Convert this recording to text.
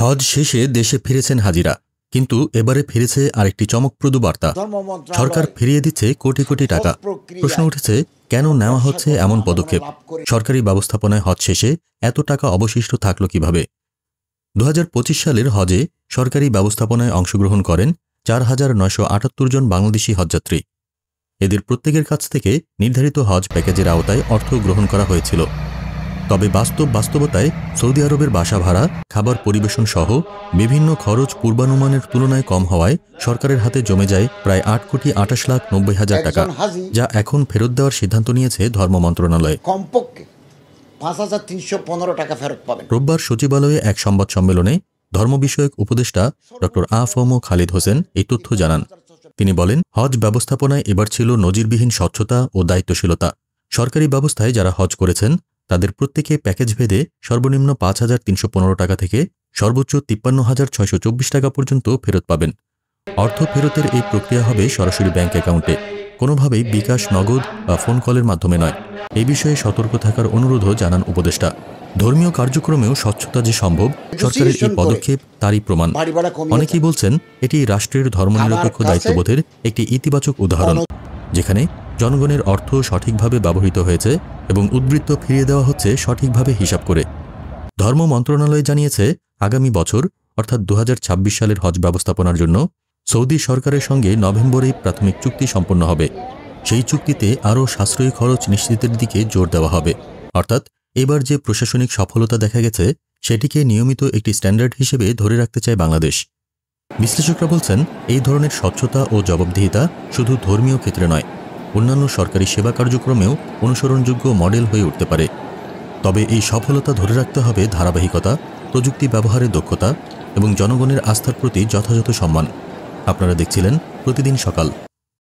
হজ শেষে দেশে ফিরেছেন হাজিরা, কিন্তু এবারে ফিরেছে আরেকটি চমকপ্রদ বার্তা। সরকার ফিরিয়ে দিচ্ছে কোটি কোটি টাকা। প্রশ্ন উঠেছে, কেন নেওয়া হচ্ছে এমন পদক্ষেপ? সরকারি ব্যবস্থাপনায় হজ শেষে এত টাকা অবশিষ্ট থাকল কিভাবে? 2025 সালের হজে সরকারি ব্যবস্থাপনায় অংশগ্রহণ করেন 4,978 জন বাংলাদেশি হজযাত্রী। এদের প্রত্যেকের কাছ থেকে নির্ধারিত হজ প্যাকেজের আওতায় অর্থ গ্রহণ করা হয়েছিল। তবে বাস্তবতায় সৌদি আরবের বাসা ভাড়া, খাবার পরিবেশন সহ বিভিন্ন খরচ পূর্বানুমানের তুলনায় কম হওয়ায় সরকারের হাতে জমে যায় প্রায় 8,28,90,000 টাকা, যা এখন ফেরত দেওয়ার সিদ্ধান্ত নিয়েছে ধর্ম মন্ত্রণালয়। কমপক্ষে 5,315 টাকা ফেরত পাবেন। রোববার সচিবালয়ে এক সংবাদ সম্মেলনে ধর্ম বিষয়ক উপদেষ্টা ডক্টর আ.ফ.ম. খালিদ হোসেন এই তথ্য জানান। তিনি বলেন, হজ ব্যবস্থাপনায় এবার ছিল নজিরবিহীন স্বচ্ছতা ও দায়িত্বশীলতা। সরকারি ব্যবস্থায় যারা হজ করেছেন তাদের প্রত্যেকে প্যাকেজ ভেদে সর্বনিম্ন 5,315 টাকা থেকে সর্বোচ্চ 53,624 টাকা পর্যন্ত ফেরত পাবেন। অর্থ ফেরতের এই প্রক্রিয়া হবে সরাসরি ব্যাংক অ্যাকাউন্টে, কোনোভাবেই বিকাশ, নগদ বা ফোন কলের মাধ্যমে নয়। এই বিষয়ে সতর্ক থাকার অনুরোধও জানান উপদেষ্টা। ধর্মীয় কার্যক্রমেও স্বচ্ছতা যে সম্ভব, সরকারের এই পদক্ষেপ তারই প্রমাণ। অনেকেই বলছেন এটি রাষ্ট্রের ধর্মনিরপেক্ষ দায়িত্ববোধের একটি ইতিবাচক উদাহরণ, যেখানে জনগণের অর্থ সঠিকভাবে ব্যবহৃত হয়েছে এবং উদ্বৃত্ত ফিরিয়ে দেওয়া হচ্ছে সঠিকভাবে হিসাব করে। ধর্ম মন্ত্রণালয় জানিয়েছে, আগামী বছর অর্থাৎ 2026 সালের হজ ব্যবস্থাপনার জন্য সৌদি সরকারের সঙ্গে নভেম্বরেই প্রাথমিক চুক্তি সম্পন্ন হবে। সেই চুক্তিতে আরও সাশ্রয়ী খরচ নিশ্চিতের দিকে জোর দেওয়া হবে। অর্থাৎ এবার যে প্রশাসনিক সফলতা দেখা গেছে, সেটিকে নিয়মিত একটি স্ট্যান্ডার্ড হিসেবে ধরে রাখতে চায় বাংলাদেশ। বিশ্লেষকরা বলছেন, এই ধরনের স্বচ্ছতা ও জবাবদিহিতা শুধু ধর্মীয় ক্ষেত্রে নয়, অন্যান্য সরকারি সেবা কার্যক্রমেও অনুসরণযোগ্য মডেল হয়ে উঠতে পারে। তবে এই সফলতা ধরে রাখতে হবে ধারাবাহিকতা, প্রযুক্তি ব্যবহারের দক্ষতা এবং জনগণের আস্থার প্রতি যথাযথ সম্মান। আপনারা দেখছিলেন প্রতিদিন সকাল।